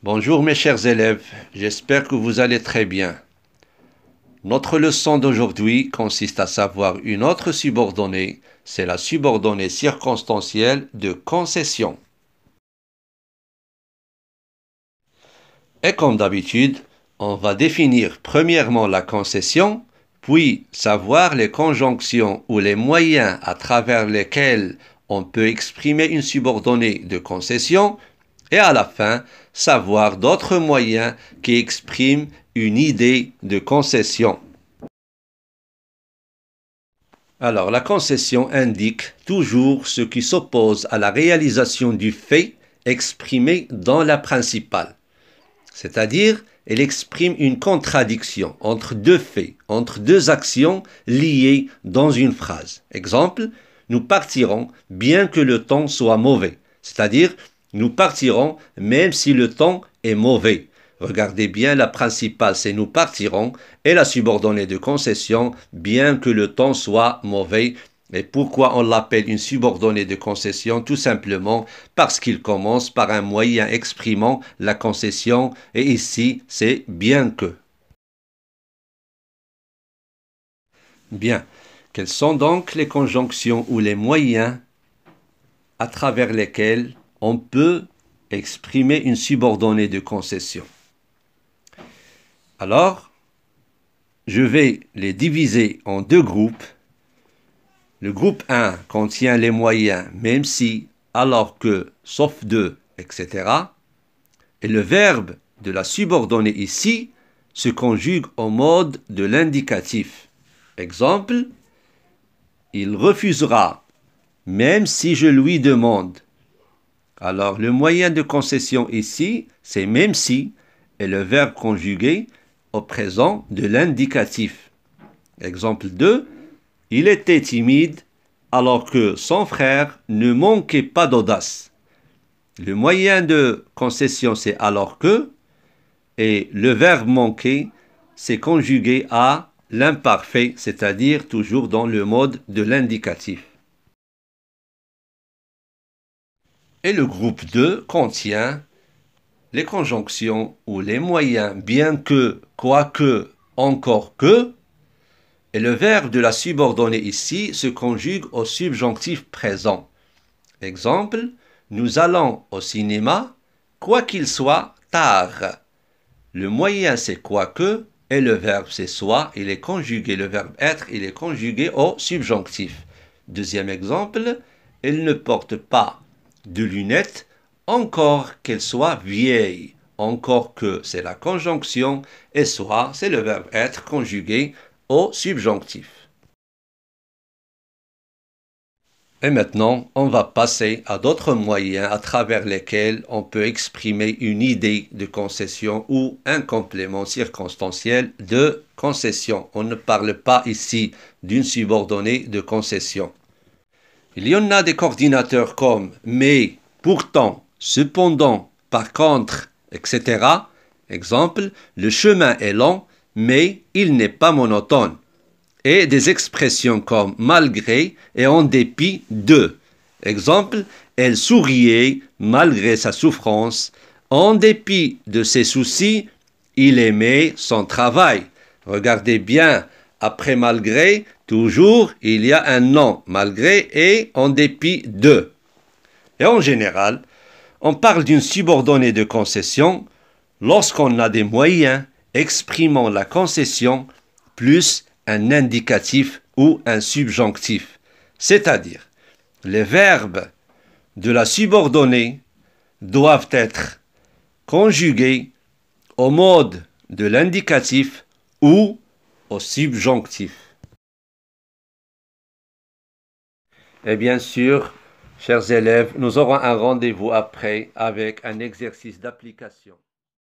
Bonjour mes chers élèves, j'espère que vous allez très bien. Notre leçon d'aujourd'hui consiste à savoir une autre subordonnée, c'est la subordonnée circonstancielle de concession. Et comme d'habitude, on va définir premièrement la concession, puis savoir les conjonctions ou les moyens à travers lesquels on peut exprimer une subordonnée de concession, et à la fin, savoir d'autres moyens qui expriment une idée de concession. Alors, la concession indique toujours ce qui s'oppose à la réalisation du fait exprimé dans la principale. C'est-à-dire, elle exprime une contradiction entre deux faits, entre deux actions liées dans une phrase. Exemple, nous partirons bien que le temps soit mauvais. C'est-à-dire, nous partirons même si le temps est mauvais. Regardez bien, la principale c'est nous partirons et la subordonnée de concession bien que le temps soit mauvais. Et pourquoi on l'appelle une subordonnée de concession? Tout simplement parce qu'il commence par un moyen exprimant la concession et ici c'est bien que. Bien, quelles sont donc les conjonctions ou les moyens à travers lesquels on peut exprimer une subordonnée de concession? Alors, je vais les diviser en deux groupes. Le groupe 1 contient les moyens même si, alors que, sauf de, etc. Et le verbe de la subordonnée ici se conjugue au mode de l'indicatif. Exemple, il refusera même si je lui demande. Alors le moyen de concession ici, c'est même si, et le verbe conjugué au présent de l'indicatif. Exemple 2, il était timide alors que son frère ne manquait pas d'audace. Le moyen de concession c'est alors que et le verbe manquer c'est conjugué à l'imparfait, c'est-à-dire toujours dans le mode de l'indicatif. Et le groupe 2 contient les conjonctions ou les moyens bien que, quoique, encore que, et le verbe de la subordonnée ici se conjugue au subjonctif présent. Exemple, nous allons au cinéma, quoi qu'il soit tard. Le moyen c'est quoique et le verbe c'est soit, il est conjugué, le verbe être, il est conjugué au subjonctif. Deuxième exemple, elle ne porte pas de lunettes, encore qu'elle soit vieille. Encore que c'est la conjonction et soit c'est le verbe être conjugué au subjonctif. Et maintenant, on va passer à d'autres moyens à travers lesquels on peut exprimer une idée de concession ou un complément circonstanciel de concession. On ne parle pas ici d'une subordonnée de concession. Il y en a des coordinateurs comme mais, pourtant, cependant, par contre, etc. Exemple, le chemin est long, mais il n'est pas monotone. Et des expressions comme malgré et en dépit de. Exemple, elle souriait malgré sa souffrance. En dépit de ses soucis, il aimait son travail. Regardez bien, après malgré, toujours il y a un non, malgré et en dépit de. Et en général, on parle d'une subordonnée de concession lorsqu'on a des moyens exprimant la concession plus un indicatif ou un subjonctif. C'est-à-dire, les verbes de la subordonnée doivent être conjugués au mode de l'indicatif ou au subjonctif. Et bien sûr, chers élèves, nous aurons un rendez-vous après avec un exercice d'application.